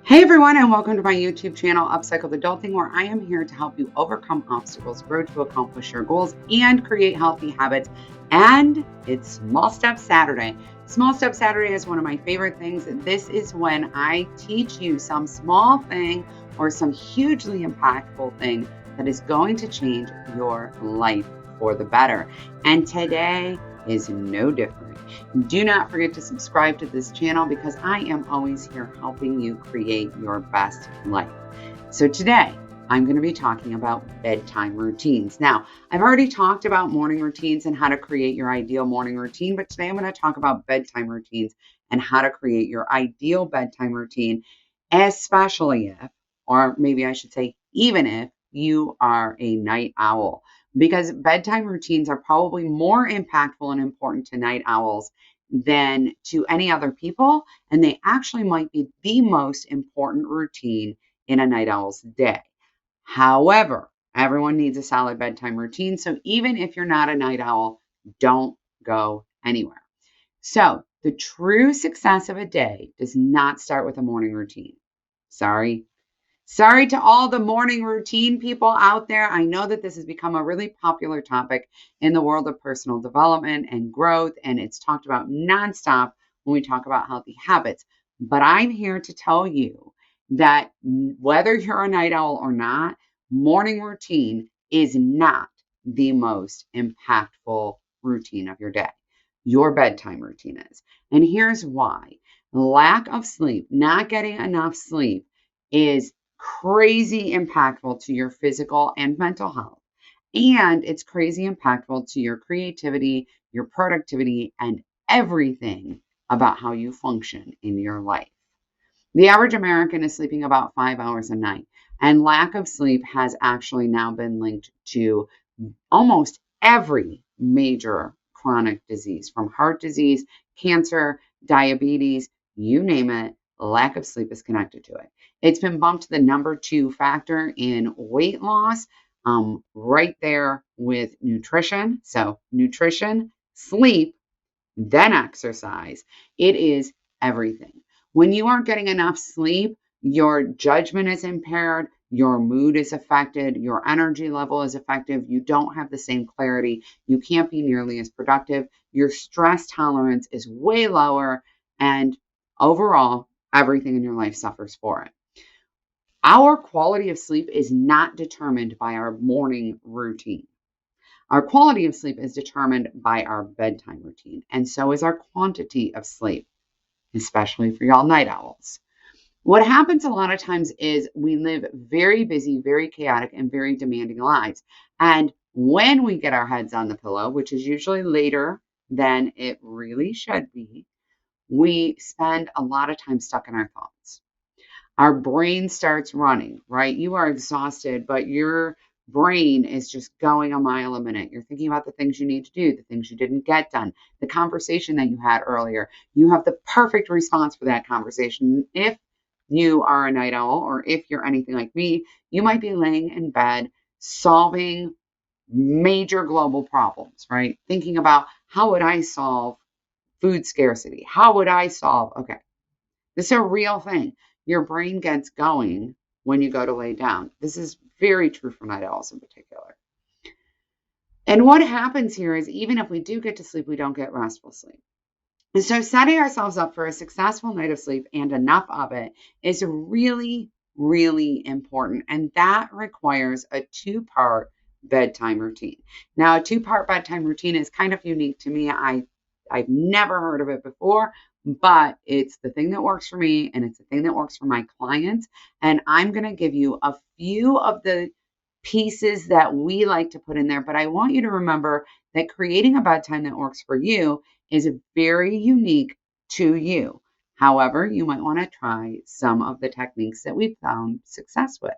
Hey everyone, and welcome to my YouTube channel, Upcycled Adulting, where I am here to help you overcome obstacles, grow to accomplish your goals, and create healthy habits. And it's Small Step Saturday. Small Step Saturday is one of my favorite things. This is when I teach you some small thing or some hugely impactful thing that is going to change your life for the better. And today is no different. Do not forget to subscribe to this channel because I am always here helping you create your best life. So today, I'm going to be talking about bedtime routines. Now, I've already talked about morning routines and how to create your ideal morning routine, but today I'm going to talk about bedtime routines and how to create your ideal bedtime routine, especially if, or maybe I should say, even if you are a night owl, because bedtime routines are probably more impactful and important to night owls than to any other people, and they actually might be the most important routine in a night owl's day. However, everyone needs a solid bedtime routine, so even if you're not a night owl, don't go anywhere. So, the true success of a day does not start with a morning routine. Sorry, Sorry to all the morning routine people out there. I know that this has become a really popular topic in the world of personal development and growth, and it's talked about nonstop when we talk about healthy habits. But I'm here to tell you that whether you're a night owl or not, morning routine is not the most impactful routine of your day. Your bedtime routine is. And here's why. Lack of sleep, not getting enough sleep, is crazy impactful to your physical and mental health. And it's crazy impactful to your creativity, your productivity, and everything about how you function in your life. The average American is sleeping about 5 hours a night, and lack of sleep has actually now been linked to almost every major chronic disease, from heart disease, cancer, diabetes, you name it. Lack of sleep is connected to it. It's been bumped to the number 2 factor in weight loss, right there with nutrition. So, nutrition, sleep, then exercise. It is everything. When you aren't getting enough sleep, your judgment is impaired, your mood is affected, your energy level is affected, you don't have the same clarity, you can't be nearly as productive, your stress tolerance is way lower, and overall, everything in your life suffers for it. Our quality of sleep is not determined by our morning routine. Our quality of sleep is determined by our bedtime routine, and so is our quantity of sleep, especially for y'all night owls. What happens a lot of times is we live very busy, very chaotic, and very demanding lives. And when we get our heads on the pillow, which is usually later than it really should be, we spend a lot of time stuck in our thoughts. Our brain starts running, right? You are exhausted, but your brain is just going a mile a minute. You're thinking about the things you need to do, the things you didn't get done, the conversation that you had earlier. You have the perfect response for that conversation. If you are a night owl, or if you're anything like me, you might be laying in bed solving major global problems, right? Thinking about, how would I solve food scarcity? How would I solve? Okay, this is a real thing. Your brain gets going when you go to lay down. This is very true for night owls in particular. And what happens here is, even if we do get to sleep, we don't get restful sleep. And so setting ourselves up for a successful night of sleep, and enough of it, is really, really important. And that requires a 2-part bedtime routine. Now, a 2-part bedtime routine is kind of unique to me. I've never heard of it before, but it's the thing that works for me, and it's the thing that works for my clients. And I'm going to give you a few of the pieces that we like to put in there. But I want you to remember that creating a bedtime that works for you is very unique to you. However, you might want to try some of the techniques that we've found success with.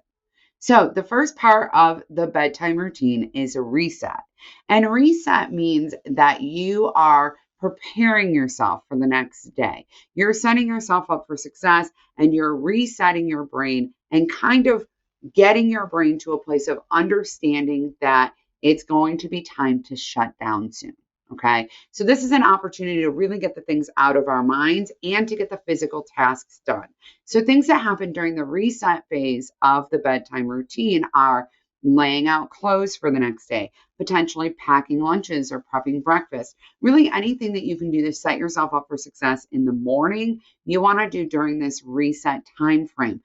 So the first part of the bedtime routine is a reset. And reset means that you are preparing yourself for the next day. You're setting yourself up for success, and you're resetting your brain and kind of getting your brain to a place of understanding that it's going to be time to shut down soon. Okay, so this is an opportunity to really get the things out of our minds and to get the physical tasks done. So, things that happen during the reset phase of the bedtime routine are laying out clothes for the next day, potentially packing lunches or prepping breakfast. Really, anything that you can do to set yourself up for success in the morning, you want to do during this reset time frame.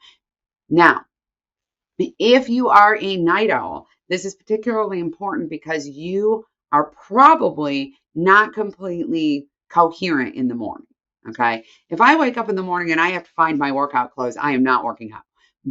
Now, if you are a night owl, this is particularly important because you are probably not completely coherent in the morning. Okay. If I wake up in the morning and I have to find my workout clothes, I am not working out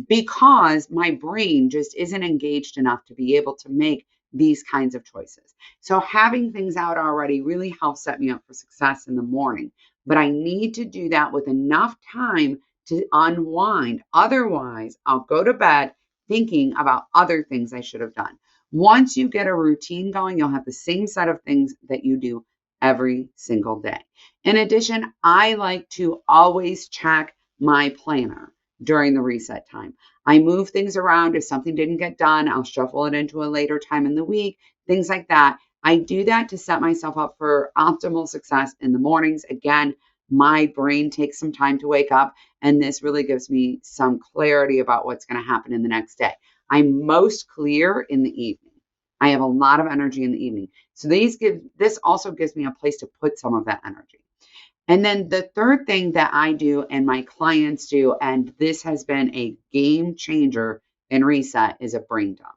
because my brain just isn't engaged enough to be able to make these kinds of choices. So having things out already really helps set me up for success in the morning. But I need to do that with enough time to unwind. Otherwise, I'll go to bed thinking about other things I should have done. Once you get a routine going, you'll have the same set of things that you do every single day. In addition, I like to always check my planner during the reset time. I move things around. If something didn't get done, I'll shuffle it into a later time in the week, things like that. I do that to set myself up for optimal success in the mornings. Again, my brain takes some time to wake up, and this really gives me some clarity about what's going to happen in the next day. I'm most clear in the evening. I have a lot of energy in the evening. So this also gives me a place to put some of that energy. And then the third thing that I do and my clients do, and this has been a game changer in reset, is a brain dump.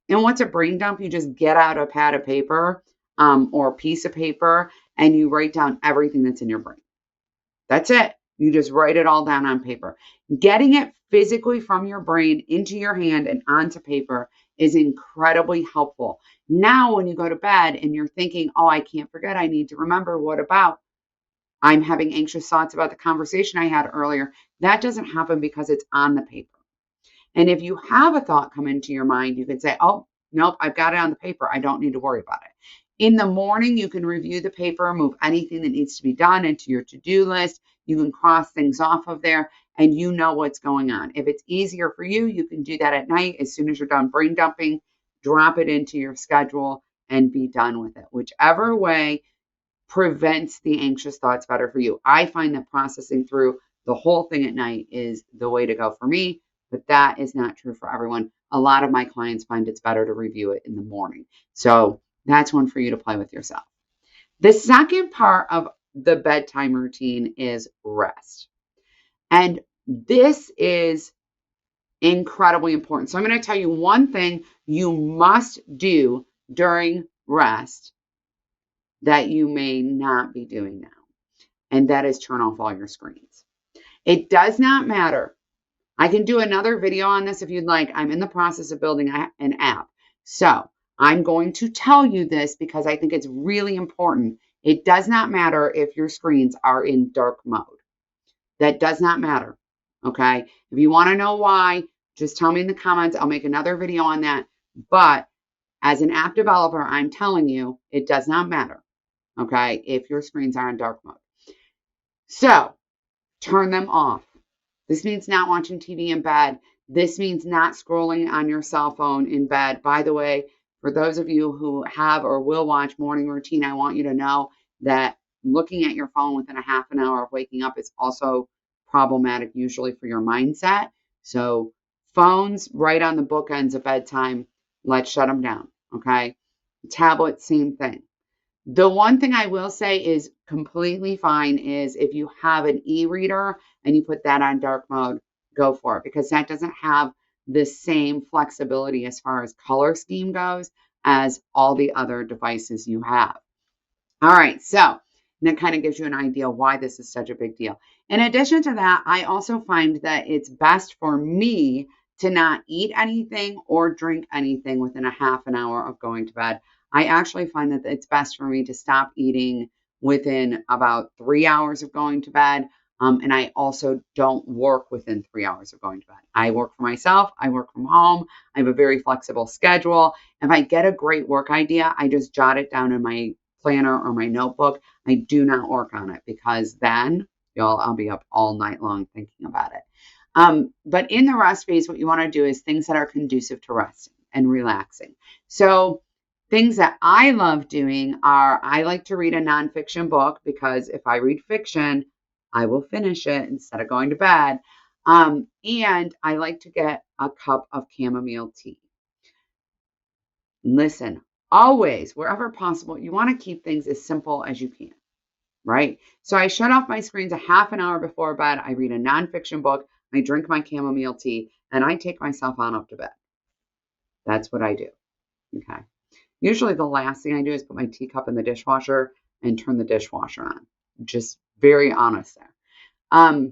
And what's a brain dump? You just get out a pad of paper or a piece of paper and you write down everything that's in your brain. That's it. You just write it all down on paper. Getting it physically from your brain into your hand and onto paper is incredibly helpful. Now, when you go to bed and you're thinking, oh, I can't forget, I need to remember, what about? I'm having anxious thoughts about the conversation I had earlier. That doesn't happen because it's on the paper. And if you have a thought come into your mind, you can say, oh, nope, I've got it on the paper. I don't need to worry about it. In the morning, you can review the paper, move anything that needs to be done into your to-do list. You can cross things off of there and you know what's going on. If it's easier for you, you can do that at night. As soon as you're done brain dumping, drop it into your schedule and be done with it. Whichever way prevents the anxious thoughts better for you. I find that processing through the whole thing at night is the way to go for me, but that is not true for everyone. A lot of my clients find it's better to review it in the morning. So that's one for you to play with yourself. The second part of the bedtime routine is rest. And this is incredibly important. So I'm going to tell you one thing you must do during rest that you may not be doing now, and that is turn off all your screens. It does not matter. I can do another video on this if you'd like. I'm in the process of building an app. So I'm going to tell you this because I think it's really important. It does not matter if your screens are in dark mode. That does not matter. Okay. If you want to know why, just tell me in the comments. I'll make another video on that. But as an app developer, I'm telling you, it does not matter. Okay, if your screens are in dark mode. So turn them off. This means not watching TV in bed. This means not scrolling on your cell phone in bed. By the way, for those of you who have or will watch morning routine, I want you to know that looking at your phone within a half an hour of waking up is also problematic, usually for your mindset. So phones right on the bookends of bedtime, let's shut them down. Okay, tablet, same thing. The one thing I will say is completely fine is if you have an e-reader and you put that on dark mode, go for it because that doesn't have the same flexibility as far as color scheme goes as all the other devices you have. All right, so that kind of gives you an idea why this is such a big deal. In addition to that, I also find that it's best for me to not eat anything or drink anything within a half an hour of going to bed. I actually find that it's best for me to stop eating within about 3 hours of going to bed. And I also don't work within 3 hours of going to bed. I work for myself. I work from home. I have a very flexible schedule. If I get a great work idea, I just jot it down in my planner or my notebook. I do not work on it because then I'll be up all night long thinking about it. But in the rest phase, what you want to do is things that are conducive to resting and relaxing. So Things that I love doing are I like to read a nonfiction book because if I read fiction, I will finish it instead of going to bed. And I like to get a cup of chamomile tea. Listen, always, wherever possible, you want to keep things as simple as you can, right? So I shut off my screens a half an hour before bed. I read a nonfiction book. I drink my chamomile tea and I take myself on up to bed. That's what I do. Okay. Usually the last thing I do is put my teacup in the dishwasher and turn the dishwasher on. Just very honest there.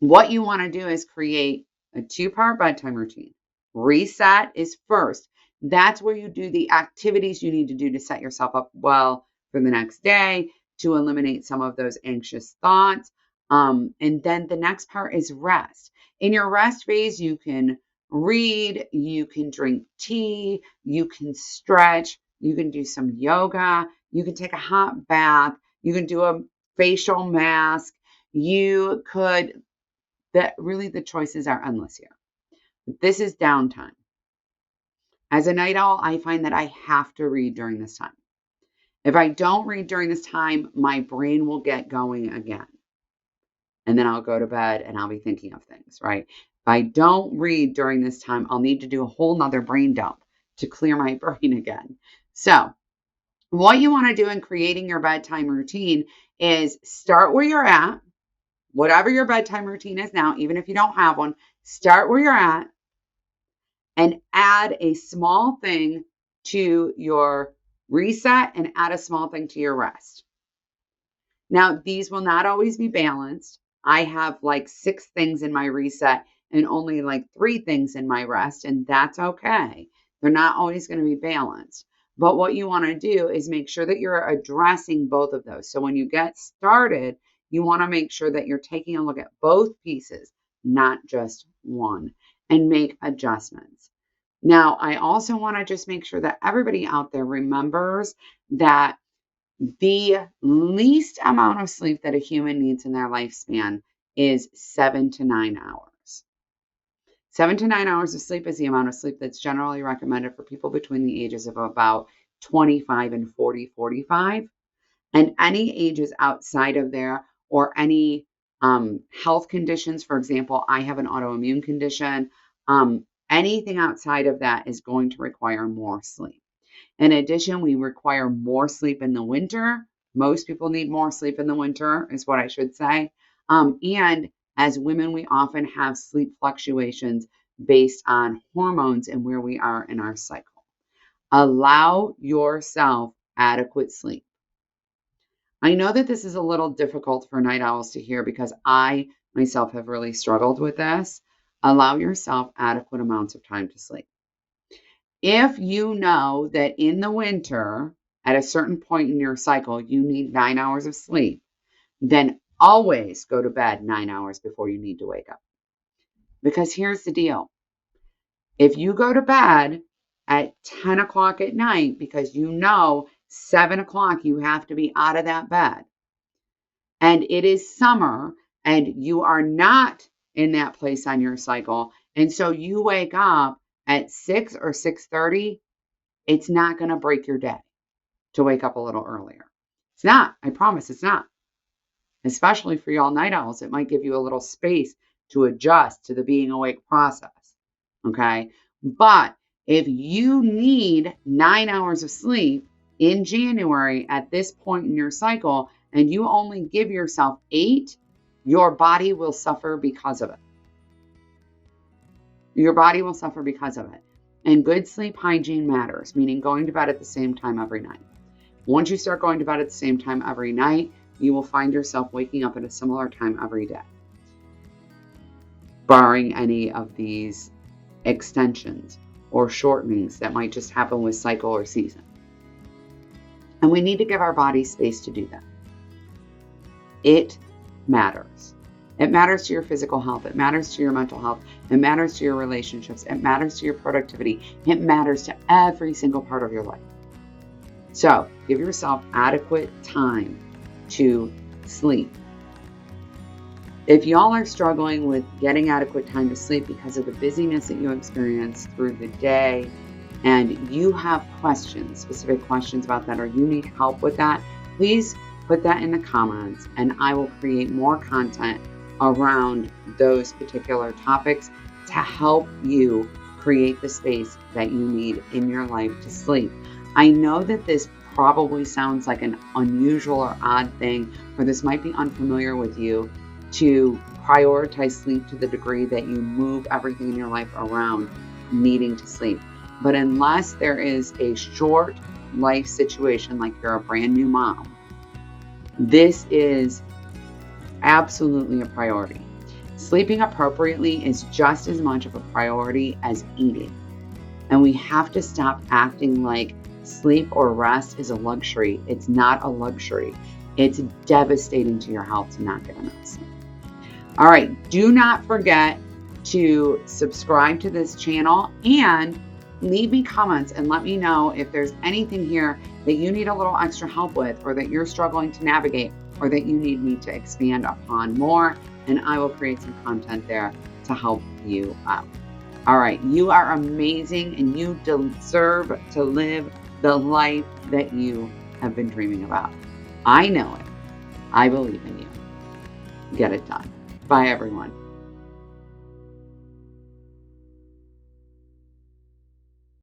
What you want to do is create a 2-part bedtime routine. Reset is first. That's where you do the activities you need to do to set yourself up well for the next day, to eliminate some of those anxious thoughts. And then the next part is rest. In your rest phase, you can read, you can drink tea, you can stretch, you can do some yoga, you can take a hot bath, you can do a facial mask, you could, that really the choices are endless here. This is downtime. As a night owl, I find that I have to read during this time. If I don't read during this time, my brain will get going again. And then I'll go to bed and I'll be thinking of things, right? If I don't read during this time, I'll need to do a whole nother brain dump to clear my brain again. So what you want to do in creating your bedtime routine is start where you're at. Whatever your bedtime routine is now, even if you don't have one, start where you're at and add a small thing to your reset and add a small thing to your rest. Now, these will not always be balanced. I have like 6 things in my reset and only like 3 things in my rest, and that's okay. They're not always going to be balanced. But what you want to do is make sure that you're addressing both of those. So when you get started, you want to make sure that you're taking a look at both pieces, not just one, and make adjustments. Now, I also want to just make sure that everybody out there remembers that the least amount of sleep that a human needs in their lifespan is 7 to 9 hours. 7 to 9 hours of sleep is the amount of sleep that's generally recommended for people between the ages of about 25 and 45. And any ages outside of there or any health conditions, for example, I have an autoimmune condition, anything outside of that is going to require more sleep. In addition, we require more sleep in the winter. Most people need more sleep in the winter, is what I should say. And as women, we often have sleep fluctuations based on hormones and where we are in our cycle. Allow yourself adequate sleep. I know that this is a little difficult for night owls to hear because I myself have really struggled with this. Allow yourself adequate amounts of time to sleep. If you know that in the winter, at a certain point in your cycle, you need 9 hours of sleep, then always go to bed 9 hours before you need to wake up. Because here's the deal. If you go to bed at 10 o'clock at night because you know 7 o'clock you have to be out of that bed, and it is summer and you are not in that place on your cycle, and so you wake up at 6 or 6:30, it's not going to break your day to wake up a little earlier. It's not. I promise it's not. Especially for y'all night owls, it might give you a little space to adjust to the being awake process. Okay? But if you need 9 hours of sleep in January at this point in your cycle and you only give yourself 8, your body will suffer because of it. Your body will suffer because of it. And good sleep hygiene matters, meaning going to bed at the same time every night. Once you start going to bed at the same time every night, you will find yourself waking up at a similar time every day, barring any of these extensions or shortenings that might just happen with cycle or season. And we need to give our bodies space to do that. It matters. It matters to your physical health. It matters to your mental health. It matters to your relationships. It matters to your productivity. It matters to every single part of your life. So give yourself adequate time to sleep. If y'all are struggling with getting adequate time to sleep because of the busyness that you experience through the day, and you have questions, specific questions about that, or you need help with that, please put that in the comments and I will create more content around those particular topics to help you create the space that you need in your life to sleep. I know that this probably sounds like an unusual or odd thing, or this might be unfamiliar with you, to prioritize sleep to the degree that you move everything in your life around needing to sleep. But unless there is a short life situation, like you're a brand new mom, this is absolutely a priority. Sleeping appropriately is just as much of a priority as eating. And we have to stop acting like sleep or rest is a luxury. It's not a luxury. It's devastating to your health to not get enough sleep. All right, do not forget to subscribe to this channel and leave me comments and let me know if there's anything here that you need a little extra help with, or that you're struggling to navigate, or that you need me to expand upon more, and I will create some content there to help you out. All right, you are amazing and you deserve to live the life that you have been dreaming about. I know it. I believe in you. Get it done. Bye, everyone.